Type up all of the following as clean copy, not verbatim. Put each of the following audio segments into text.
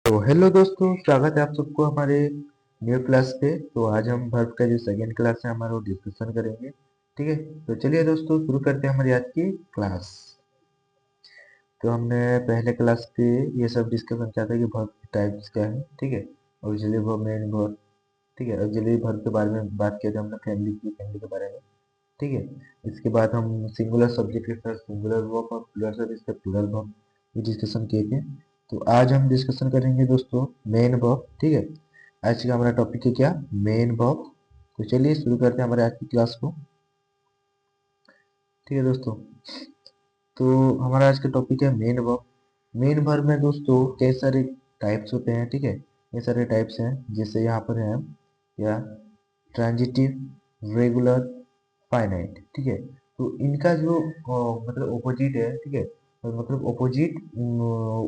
तो हेलो दोस्तों, स्वागत है आप सबको हमारे न्यू क्लास पे। तो आज हम वर्ब का जो सेकंड क्लास है हमारा वो डिस्कशन करेंगे। ठीक है, तो चलिए दोस्तों शुरू करते हैं हमारी आज की क्लास। तो हमने पहले क्लास पे ये सब डिस्कशन किया था कि वर्ब की टाइप्स क्या है। ठीक है, ऑक्सिलरी वर्ब, मेन वर्ब। ठीक है, ऑक्सिलरी वर्ब के बारे में बात किया था हमने, फैमिली के बारे में। ठीक है, इसके बाद हम सिंगुलर सब्जेक्ट के साथ सिंगुलर वर्ब और प्लूरल सब्जेक्ट के साथ प्लूरल वर्ब ये डिस्कशन किए थे। तो आज हम डिस्कशन करेंगे दोस्तों मेन वर्ब। ठीक है, आज का हमारा टॉपिक है क्या, मेन वर्ब। तो चलिए शुरू करते हैं हमारे आज की क्लास को। ठीक है दोस्तों, तो हमारा आज का टॉपिक है मेन वर्ब। मेन वर्ब में दोस्तों कई सारे टाइप्स होते हैं। ठीक है, ये सारे टाइप्स हैं, जैसे यहाँ पर है या ट्रांजिटिव, रेगुलर, फाइनाइट। ठीक है, तो इनका जो मतलब ओपोजिट है। ठीक है, तो मतलब ओपोजिट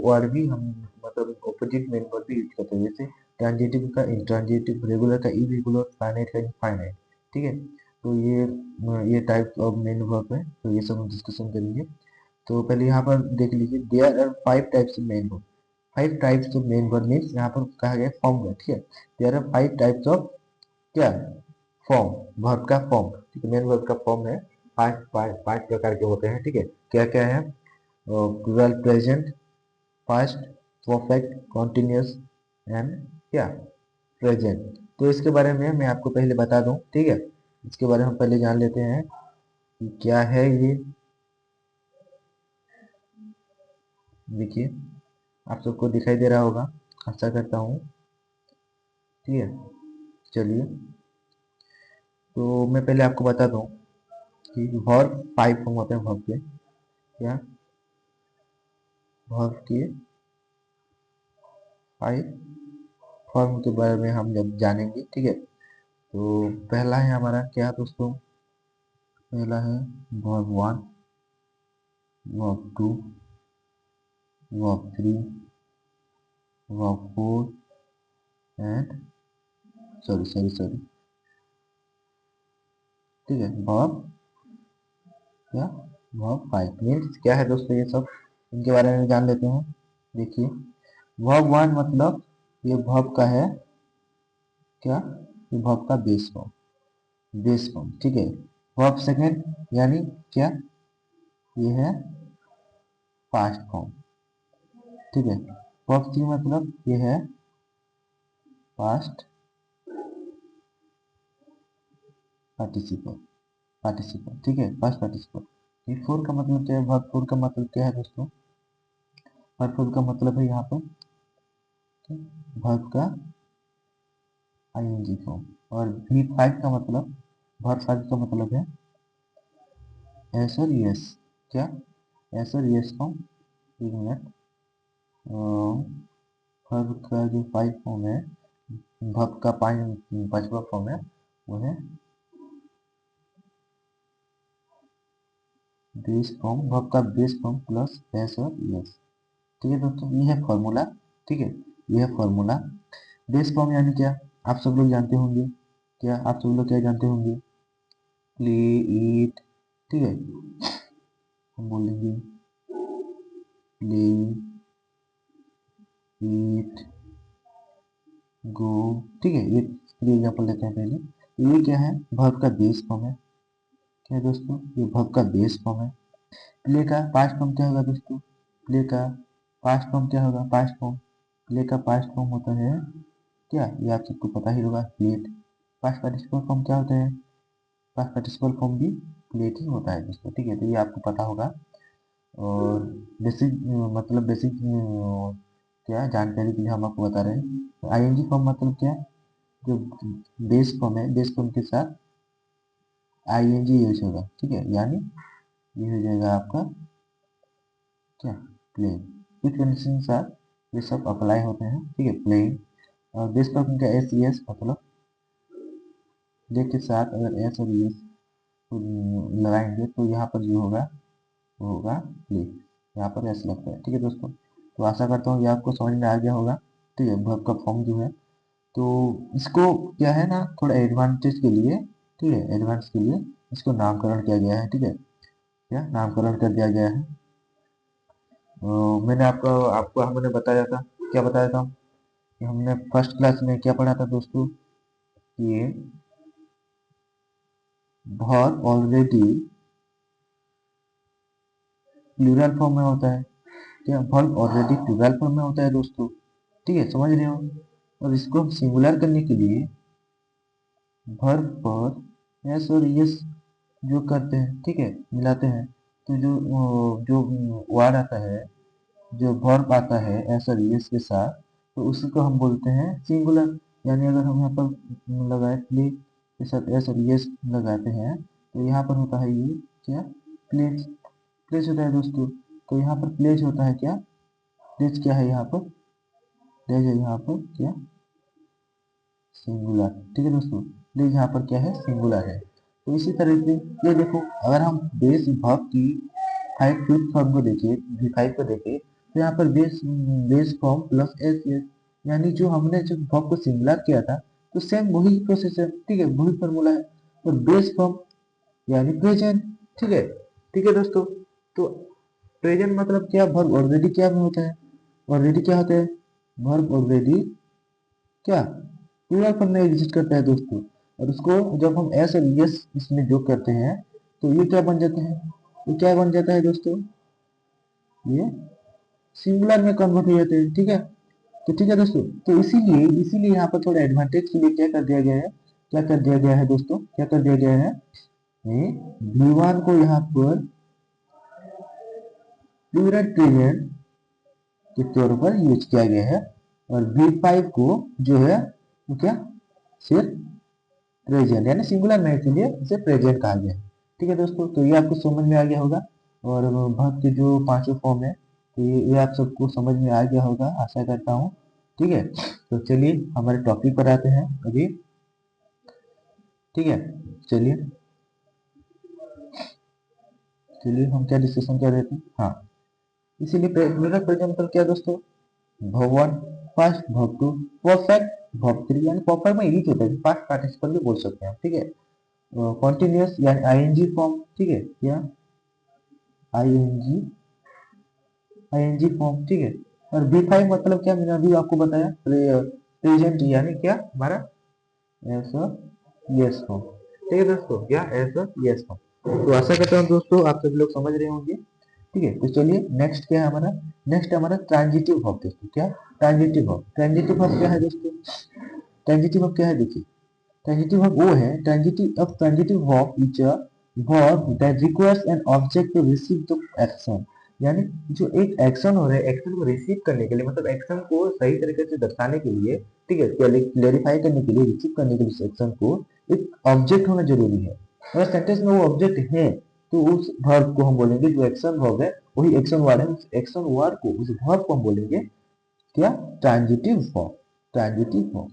वर्ड भी हम मतलब ओपोजिट मेन वर्ड भी यूज करते हैं, जैसे ट्रांजिटिव का इंट्रांजिटिव, रेगुलर का इरेगुलर, फाइनाइट का इनफाइनाइट। ठीक है, तो ये टाइप ऑफ मेन वर्ब है, तो ये सब हम डिस्कशन करेंगे। तो पहले यहाँ पर देख लीजिए, there are 5 types of main verb. 5 types of main verb means यहाँ पर कहा गया फॉर्म का। ठीक है, देयर आर 5 टाइप्स ऑफ क्या, फॉर्म, वर्ब का फॉर्म। ठीक है, मेन वर्ब का फॉर्म है, पांच प्रकार के होते हैं। ठीक है, क्या क्या है, plural, present, past, perfect, continuous and क्या, प्रेजेंट। तो इसके बारे में मैं आपको पहले बता दूं। ठीक है, इसके बारे में हम पहले जान लेते हैं कि क्या है ये। देखिए, आप सबको दिखाई दे रहा होगा, आशा करता हूँ। ठीक है, चलिए, तो मैं पहले आपको बता दूं कि वर्ब 5 फॉर्म होते हैं वर्ब के। क्या, वर्ब के 5 फॉर्म के बारे में हम जब जानेंगे। ठीक है, तो पहला है हमारा क्या दोस्तों, पहला है verb 1, verb 2, verb 3, verb 4 and sorry. ठीक है, वर्ब क्या, वर्ब 5 मीन्स क्या है दोस्तों, ये सब इनके बारे में जान लेते हैं। देखिए, वर्ब 1 मतलब ये वर्ब का है क्या, ये वर्ब का बेस फॉर्म। ठीक है, वर्ब सेकेंड यानी क्या, ये है पास्ट फॉर्म। ठीक है, वर्ब 3 मतलब ये है पास्ट पार्टिसिपल पार्टिसिपल ठीक है, पास्ट पार्टिसिपल। ये 4 का मतलब क्या है, वर्ब 4 का मतलब क्या है दोस्तों, वर्ब 4 का मतलब है यहाँ पर वर्ब का आईएनजी फॉर्म। और V5 का मतलब, वर्ब 5 का मतलब है एस और यस। क्या, एस और यस फॉर्म। एक मिनट, वर्ब का जो 5 फॉर्म है, वर्ब का पांचवा फॉर्म है, वो है बेस फॉर्म, वर्ब का बेस फॉर्म प्लस एस और यस। ठीक है दोस्तों, ये है फॉर्मूला। ठीक है, ये है फॉर्मूला। बेस फॉर्म यानी क्या, आप सब लोग जानते होंगे। क्या आप सब लोग क्या जानते होंगे, प्ले, ईट। ठीक है, हम बोलेंगे प्ले, ईट, गो। ठीक है, ये एग्जाम्पल लेते हैं पहले। तो ये क्या है, वर्ब का बेस फॉर्म है। क्या है दोस्तों, ये वर्ब का बेस फॉर्म है। प्ले का पास्ट फॉर्म क्या होगा दोस्तों, प्ले का पास्ट फॉर्म क्या होगा, पास्ट फॉर्म, प्ले का पास्ट फॉर्म होता है क्या, ये आप सबको पता ही होगा, प्लेट। पास्ट पार्टिसिपल फॉर्म क्या होता है, पास्ट पार्टिसिपल फॉर्म भी प्लेट ही होता है दोस्तों। ठीक है, तो ये आपको पता होगा। और बेसिक मतलब बेसिक क्या जानकारी के लिए हम आपको बता रहे हैं, आईएनजी फॉर्म मतलब क्या, जो बेस फॉर्म है, बेस फॉर्म के साथ आईएनजी यूज होगा। ठीक है, यानी ये हो जाएगा आपका क्या, प्लेइंग। कुछ कंडीशन साथ ये सब अप्लाई होते हैं। ठीक है, प्लेइंग। और बेस फॉर्म का एस एस मतलब प्ले के साथ अगर एस और एस लगाएंगे तो यहाँ पर जो होगा वो होगा प्ले, यहाँ पर एस लगता है। ठीक है दोस्तों, तो आशा करता हूँ ये आपको समझ में आ गया होगा। ठीक है, वर्ब का फॉर्म जो है, तो इसको क्या है ना, थोड़ा एडवांटेज के लिए, ठीक है, एडवांस के लिए इसको नामकरण किया गया है। ठीक है, क्या नामकरण कर दिया गया है। मैंने आपको आपको हमने बताया था, क्या बताया था, हमने फर्स्ट क्लास में क्या पढ़ा था दोस्तों, ये वर्ब ऑलरेडी प्लूरल फॉर्म में होता है। क्या वर्ब ऑलरेडी प्लूरल फॉर्म में होता है दोस्तों, ठीक है, समझ रहे हो। और इसको हम सिंगुलर करने के लिए वर्ब पर एस और यस जो करते हैं, ठीक है, मिलाते हैं, तो जो वर्ड आता है, जो वर्ब आता है एस और यस के साथ, तो उसी को हम बोलते हैं सिंगुलर। यानी अगर हम यहाँ पर लगाए प्ले के साथ एस और यस लगाते हैं, तो यहाँ पर होता है ये क्या, प्लेस। प्लेस होता है दोस्तों, तो यहाँ पर प्लेस होता है क्या, प्लेस क्या है यहाँ पर, प्लेस है यहाँ पर क्या, सिंगुलर, ठीक है दोस्तों। प्लेस यहाँ पर क्या है, सिंगुलर है। तो इसी तरह से ये देखो, अगर हम बेस वर्ब की फिफ्थ फॉर्म को देखें, V5 को देखें, तो यहाँ पर base form plus S S, यानी जो हमने जो वर्ब को सिंगुलर किया था, तो सेम वही प्रोसेस है, ठीक है, वही फॉर्मूला है। तो बेस फॉर्म यानी प्रेजेंट, ठीक है, ठीक है दोस्तों। तो प्रेजेंट मतलब क्या, वर्ब ऑलरेडी क्या में होता है, ऑलरेडी क्या होता है, वर्ब ऑलरेडी क्या प्लूरल फॉर्म में एग्जिस्ट करता है दोस्तों। और उसको जब हम एस और यस इसमें जोड़ करते हैं, तो ये क्या बन जाता है, ये क्या बन जाता है दोस्तों, ये सिंगुलर में कन्वर्ट हो जाते हैं, ठीक है। तो ठीक है दोस्तों, तो इसीलिए यहाँ पर थोड़ा एडवांटेज के लिए क्या कर दिया गया है, क्या कर दिया गया है दोस्तों, क्या कर दिया गया है, V1 को यहाँ पर प्लूरल प्रेजेंट के तौर पर यूज किया गया है, और V5 को जो है वो क्या, सिर्फ प्रेजेंट यानी सिंगुलर में, इसलिए इसे प्रेजेंट कहा गया है। ठीक है दोस्तों, तो ये आपको समझ में आ गया होगा। और वर्ब के जो पांचों फॉर्म है, तो ये आप सबको समझ में आ गया होगा, आशा करता हूँ। ठीक है, तो चलिए हमारे टॉपिक पर आते हैं अभी। ठीक है, चलिए चलिए हम क्या डिस्कशन कर रहे थे, हाँ, इसीलिए प्रेजेंट मतलब क्या दोस्तों, भवन, पास्ट, भव टू, परफेक्ट, भव थ्री, यानी परफेक्ट में इंग्लिश होता है, पास्ट पार्टिसिपल भी बोल सकते हैं, ठीक है। कॉन्टिन्यूअस यानी आईएनजी फॉर्म, ठीक है, क्या आईएनजी, आईएनजी फॉर्म, ठीक है। और V5 मतलब क्या, मैंने अभी आपको बताया, प्रेजेंट यानी क्या हमारा ऐसा यस फॉर्म, ठीक है दोस्तों, क्या ऐसा यस फॉर्म। तो आशा करता हूँ दोस्तों आप सभी लोग समझ रहे होंगे। ठीक है, तो चलिए नेक्स्ट क्या है हमारा, नेक्स्ट हमारा ट्रांजिटिव वर्ब दोस्तों, क्या ट्रांजिटिव वर्ब, ट्रांजिटिव वर्ब क्या है दोस्तों, ट्रांजिटिव वर्ब क्या है देखिए, ट्रांजिटिव वर्ब वो है, transitive verb is a verb that requires an object to receive the action. यानी जो एक एक्शन हो रहा है, एक्शन को रिसीव करने के लिए, मतलब एक्शन को सही तरीके से दर्शाने के लिए, ठीक है, क्लेरिफाई करने के लिए, रिसीव करने के लिए उस एक्शन को एक ऑब्जेक्ट होना जरूरी है। अगर सेंटेंस में वो ऑब्जेक्ट है, तो उस वर्ब को हम बोलेंगे, जो एक्शन वर्ब है वही एक्शन वर्ड है, उस एक्शन वर्ड को, उस वर्ब को हम बोलेंगे क्या, ट्रांजिटिव फॉर्म, ट्रांजिटिव फॉर्म।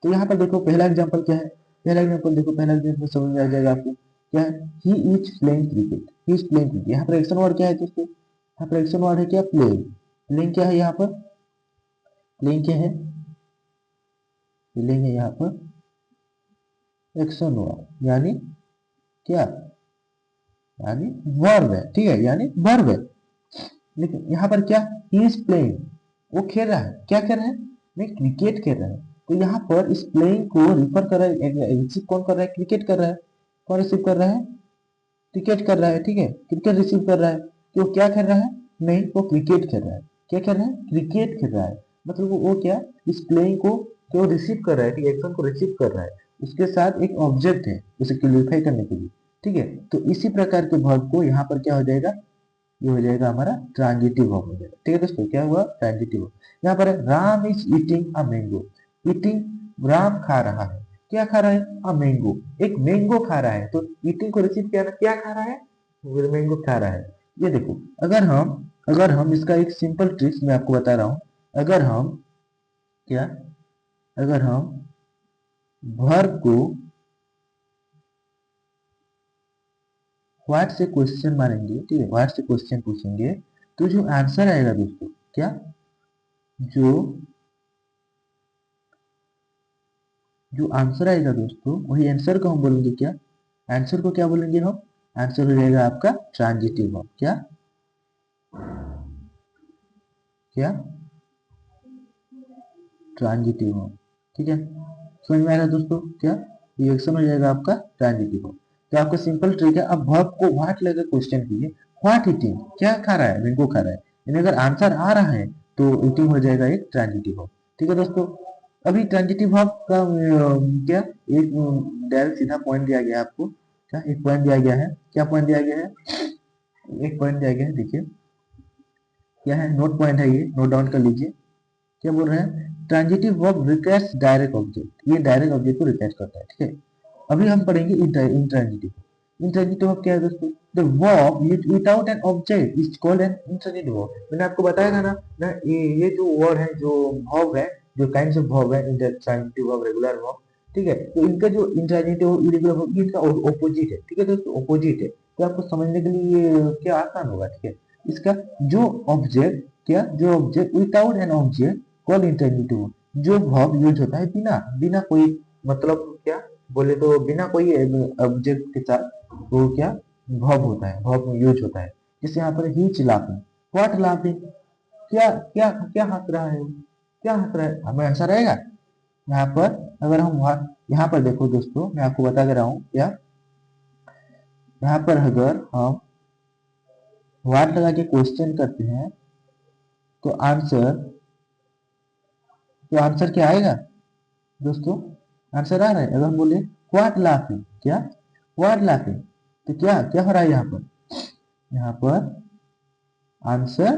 तो यहाँ पर देखो पहला एग्जांपल क्या है, पहला एग्जांपल देखो, पहला एग्जांपल समझ में आ जाएगा आपको, क्या है, he is playing cricket, he is playing cricket. यहाँ पर एक्शन वर्ड क्या है दोस्तों, यहाँ पर एक्शन वर्ड है क्या, प्लेइंग, प्लेइंग क्या है यहाँ पर, प्लेइंग क्या है, प्लेइंग है यहाँ पर एक्शन वर्ड, यानी क्या, यानी वर्ब है, ठीक है, यानी वर्ब है। लेकिन यहाँ पर क्या, ही इज प्लेइंग, वो खेल रहा है, क्या खेल रहा है, नहीं, क्रिकेट खेल रहा है। तो यहाँ पर इस प्लेइंग को रिफर कर रहा है, रिसीव कौन कर रहा है, क्रिकेट कर रहा है, कौन रिसीव कर रहा है, क्रिकेट कर रहा है, ठीक है, क्रिकेट रिसीव कर रहा है। कि वो क्या खेल रहा है, नहीं, वो क्रिकेट खेल रहा है, क्या खेल रहा है, क्रिकेट खेल रहा है। मतलब वो क्या, इस प्लेइंग को जो रिसीव कर रहा है, ठीक है, एक्शन को रिसीव कर रहा है, उसके साथ एक ऑब्जेक्ट है उसे क्लियरिफाई करने के लिए, ठीक है। तो इसी प्रकार के वर्ब को यहाँ पर क्या हो जाएगा, ये हो जाएगा हमारा ट्रांजिटिव वर्ब हो जाएगा, ठीक है दोस्तों, क्या हुआ, ट्रांजिटिव वर्ब। यहाँ पर Ram is eating a mango, eating Ram खा रहा है, क्या खा रहा है, अ मैंगो, एक मैंगो खा रहा है। तो ईटिंग को रिसीव किया ना, क्या खा रहा है, मैंगो खा रहा है। ये देखो, अगर हम इसका एक सिंपल ट्रिक्स मैं आपको बता रहा हूँ, अगर हम क्या, अगर हम वर्ब को व्हाट से क्वेश्चन मानेंगे, ठीक है, व्हाट से क्वेश्चन पूछेंगे, तो जो आंसर आएगा दोस्तों, क्या, जो जो आंसर आएगा दोस्तों, वही आंसर को हम बोलेंगे क्या, आंसर को क्या बोलेंगे हम, आंसर हो जाएगा आपका ट्रांजिटिव वर्ब, क्या, क्या ट्रांजिटिव वर्ब, ठीक है। समझ में आ रहा है दोस्तों? क्या रिएक्शन हो जाएगा आपका ट्रांजिटिव वर्ब। तो आपका सिंपल ट्रिक है, अब वर्ब को व्हाट लेकर क्वेश्चन कीजिए, व्हाट ईटिंग, क्या खा रहा है, मैंगो खा रहा है, यानी अगर आंसर आ रहा है तो ईटिंग हो जाएगा एक ट्रांजिटिव वर्ब, ठीक है दोस्तों। अभी ट्रांजिटिव वर्ब का क्या एक डायरेक्ट सीधा पॉइंट दिया गया है आपको, क्या एक पॉइंट दिया गया है, क्या पॉइंट दिया गया है, एक पॉइंट दिया गया है, देखिए क्या है, नोट पॉइंट है, ये नोट डाउन कर लीजिए। क्या बोल रहे हैं, transitive verb request direct object, ये डायरेक्ट ऑब्जेक्ट को रिक्वेस्ट करता है, ठीक है। अभी हम पढ़ेंगे इंट्रांजिटिव। इंट्रांजिटिव वर्ब क्या है दोस्तों, the verb without an object is called an intransitive verb. मैंने आपको बताया था ना ये जो वर्ड है, जो वर्ब है, जो काइंड्स ऑफ वर्ब है, इंट्रांजिटिव वर्ब, रेगुलर वर्ब, ठीक है। तो इनका जो इंट्रांजिटिव इरेगुलर वर्ब, इनका ऑपोजिट है, ठीक है दोस्तों, ऑपोजिट है। तो आपको समझने के लिए क्या आसान होगा, ठीक है। इसका जो ऑब्जेक्ट, क्या जो object without an object called intransitive, जो वर्ब यूज होता है बिना बिना कोई मतलब, क्या बोले तो बिना कोई ऑब्जेक्ट के साथ, वो क्या वर्ब होता है, वर्ब यूज होता है। जैसे यहाँ पर ही लाफिंग, व्हाट लाफिंग, क्या क्या क्या हंस रहा है, क्या हंस रहा है, हमें आंसर रहेगा यहाँ पर। अगर हम यहाँ पर देखो दोस्तों, मैं आपको बता दे रहा हूँ क्या, यहाँ पर अगर हम व्हाट लगा के क्वेश्चन करते हैं तो आंसर क्या आएगा दोस्तों, आंसर आ रहा है। अगर हम बोले व्हाट लाफिंग, क्या व्हाट लाफिंग, तो क्या क्या हो रहा है, यहाँ पर आंसर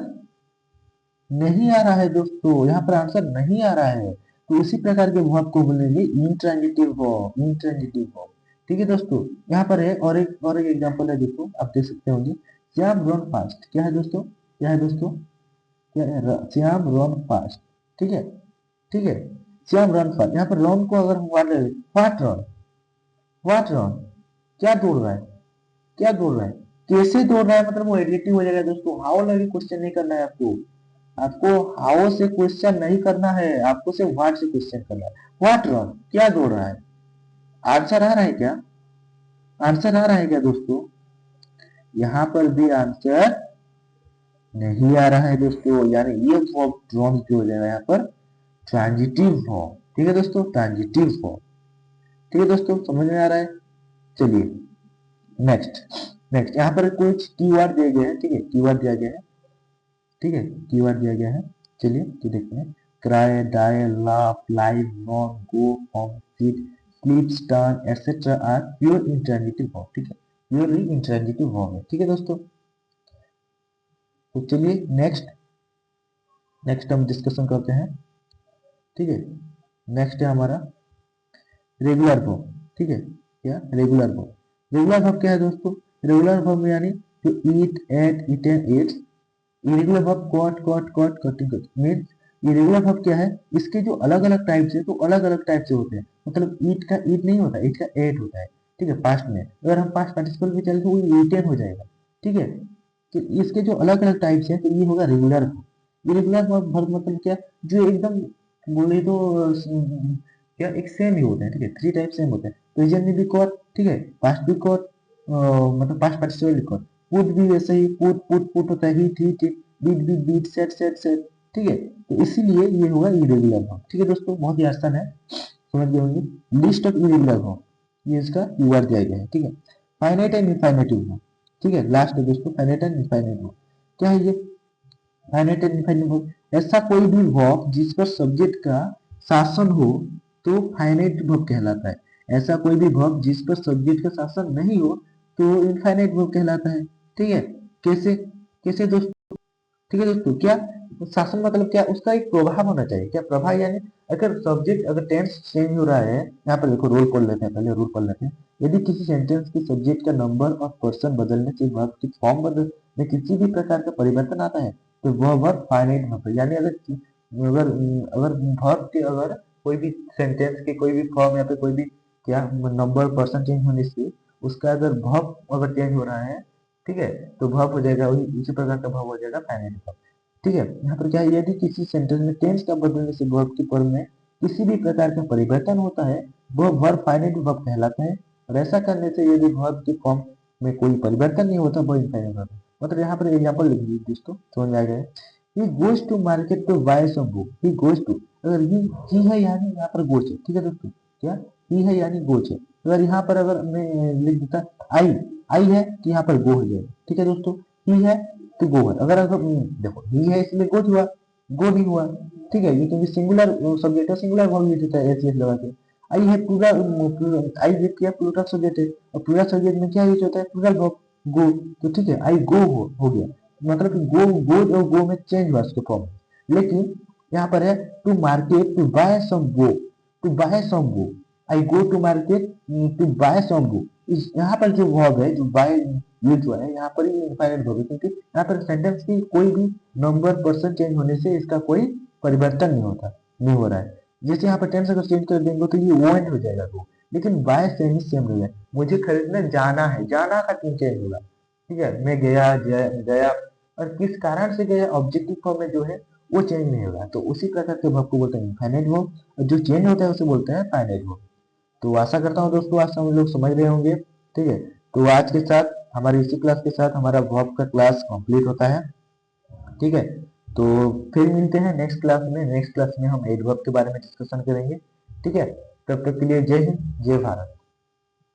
नहीं आ रहा है दोस्तों, यहाँ पर आंसर नहीं आ रहा है। तो इसी प्रकार के वर्ब को बोलेंगे इंट्रांजिटिव वर्ब, इंट्रांजिटिव वर्ब, ठीक है दोस्तों। यहाँ पर है और एक एग्जांपल है, देखो आप देख सकते होंगे, श्याम रन फास्ट, क्या है दोस्तों, क्या है दोस्तों, क्या है, श्याम रन फास्ट, ठीक है, ठीक है, श्याम रन फास्ट। यहाँ पर रन को अगर हम व्हाट रन, व्हाट रन, क्या दौड़ रहा है, क्या दौड़ रहा है, कैसे दौड़ रहा है, मतलब वो एडजेक्टिव हो जाएगा दोस्तों। हाउ लगे क्वेश्चन नहीं करना है आपको, आपको हाउ से क्वेश्चन नहीं करना है, आपको सिर्फ व्हाट से क्वेश्चन करना है। व्हाट रन, क्या दौड़ रहा है, आंसर आ रहा है क्या, आंसर आ रहा है क्या दोस्तों, यहाँ पर भी आंसर नहीं आ रहा है दोस्तों, यानी ये वर्ब रन हो जाएगा यहाँ पर ट्रांजिटिव वर्ब, ठीक है दोस्तों, ट्रांजिटिव वर्ब, ठीक है दोस्तों, समझ में आ रहा है। चलिए नेक्स्ट, नेक्स्ट यहाँ पर कुछ कीवर्ड दिए गए हैं, ठीक है, कीवर्ड दिया गया है, ठीक है, कीवर्ड दिया गया है। चलिए तो देखते हैं, cry, die, laugh, live, known, go, form, sit, sleep, stern etcetera are pure intransitive verb, ठीक है, प्योरली इंट्रांजिटिव वर्ब है, ठीक है दोस्तों। तो चलिए नेक्स्ट, नेक्स्ट हम डिस्कशन करते हैं, ठीक है। नेक्स्ट है हमारा रेगुलर वर्ब, ठीक है, क्या रेगुलर वर्ब, रेगुलर वर्ब क्या है दोस्तों, रेगुलर वर्ब यानी जो eat, ate, eaten, eats, irregular verb cut, cut, cut, cutting, cut means irregular verb क्या है, इसके जो अलग अलग टाइप से, तो अलग अलग टाइप से होते हैं, मतलब ईट का ईट नहीं होता, ईट का एट होता है, ठीक है, पास्ट में। अगर हम पास्ट पार्टिसिपल में चले तो वो ईटेन हो जाएगा, ठीक है। तो इसके जो अलग अलग टाइप्स हैं, तो ये होगा रेगुलर वर्ब। इरेगुलर वर्ब मतलब क्या, जो एकदम बोले तो क्या एक सेम ही होते हैं, ठीक है, थ्री टाइप सेम होते हैं। प्रेजेंट में भी कॉट, ठीक है, पास्ट भी कॉट, मतलब पास्ट पार्टिसिपल भी कॉट, पुट भी वैसे ही, पुट पुट पुट होता है, hit hit hit, beat beat beat, set set set, ठीक है। तो इसीलिए ये होगा इरेगुलर वर्ब, ठीक है दोस्तों, बहुत ही आसान है, समझ गए होंगे। लिस्ट ऑफ इरेगुलर वर्ब, ये इसका कीवर्ड दिया गया है, ठीक है। फाइनाइट एंड इनफाइनाइट वर्ब, ठीक है, लास्ट है दोस्तों, फाइनाइट एंड इनफाइनाइट वर्ब, क्या है ये, फाइनाइट एंड इनफाइनाइट वर्ब, ऐसा कोई भी वर्ब जिस पर सब्जेक्ट का शासन हो तो फाइनाइट वर्ब कहलाता है, ऐसा कोई भी वर्ब जिस पर सब्जेक्ट का शासन नहीं हो तो इनफाइनाइट वर्ब कहलाता है, ठीक है। कैसे, कैसे दोस्तों, ठीक है दोस्तों, क्या शासन मतलब क्या, उसका एक प्रभाव होना चाहिए, क्या प्रभाव, यानी अगर सब्जेक्ट, अगर टेंस चेंज हो रहा है, यहाँ पर देखो रोल पढ़ लेते हैं, पहले रूल पढ़ लेते हैं। यदि किसी सेंटेंस के सब्जेक्ट का नंबर और पर्सन बदलने से वर्ब की फॉर्म बदलने किसी भी प्रकार का परिवर्तन आता है तो वह वर्ब फाइनाइट वर्ब है, यानी अगर अगर अगर वर्ब के, अगर कोई भी सेंटेंस के कोई भी फॉर्म या फिर कोई भी क्या नंबर पर्सन चेंज होने से उसका अगर वर्ब अगर चेंज हो रहा है, ठीक है, तो वर्ब हो जाएगा उसी प्रकार का वर्ब हो जाएगा फाइनाइट वर्ब, ठीक है। यहाँ पर क्या है, यदि किसी सेंटेंस में टेंस का बदलने से वर्ब की फॉर्म में किसी भी प्रकार का परिवर्तन होता है वह वर्ब फाइनाइट वर्ब कहलाता है, और ऐसा करने से यदि वर्ब की फॉर्म में कोई परिवर्तन नहीं होता वह इनफाइनाइट वर्ब है। मतलब यहाँ पर एग्जांपल लिख दीजिए दोस्तों, समझ आ गया। He goes to market to buy some book, he goes to, अगर ही है यानी यहाँ पर गोज है, ठीक है दोस्तों, क्या ही है यानी गोज है। अगर यहाँ पर अगर मैं लिख देता आई है तो यहाँ पर गो हो जाएगा, ठीक है दोस्तों, ही है तो गो है। अगर देखो ही है इसलिए गोज हुआ, गो नहीं हुआ, ठीक है, ये क्योंकि सिंगुलर सब्जेक्ट है, सिंगुलर वर्ब यूज होता है एस लगा के। आई है पूरा, आई है क्या प्लूरल सब्जेक्ट है, और प्लूरल सब्जेक्ट में क्या यूज होता है, प्लूरल वर्ब गो, तो ठीक है आई गो हो गया, मतलब कि गो, गोज और गो में चेंज हुआ उसके फॉर्म। लेकिन यहाँ पर है to market to buy some go, to buy some go, I go to market to buy some go. इस यहाँ पर जो वर्ब है, जो बाय यूज हुआ है, यहाँ पर ही इनफाइनाइट वर्ब है, क्योंकि यहाँ पर सेंटेंस की कोई भी नंबर पर्सन चेंज होने से इसका कोई परिवर्तन नहीं होता, नहीं हो रहा है। जैसे यहाँ पर टेंस अगर चेंज कर देंगे तो ये वो हो जाएगा गो, लेकिन बाय सेम ही सेम रहेगा। मुझे खरीदने जाना है, जाना का क्यों चेंज होगा, ठीक है, मैं गया, गया, और किस कारण से गया, ऑब्जेक्टिव फॉर्म में जो है वो चेंज नहीं होगा। तो उसी प्रकार के वर्ब को बोलते हैं इनफाइनाइट वर्ब, और जो चेंज होता है उसे बोलते हैं फाइनाइट वर्ब। तो आशा करता हूँ दोस्तों आज हम लोग समझ रहे होंगे, ठीक है। तो आज के साथ हमारी इसी क्लास के साथ हमारा वर्ब का क्लास कंप्लीट होता है, ठीक है। तो फिर मिलते हैं नेक्स्ट क्लास में, नेक्स्ट क्लास में हम एडवर्ब के बारे में डिस्कशन करेंगे, ठीक है। तब तक के लिए जय हिंद, जय भारत।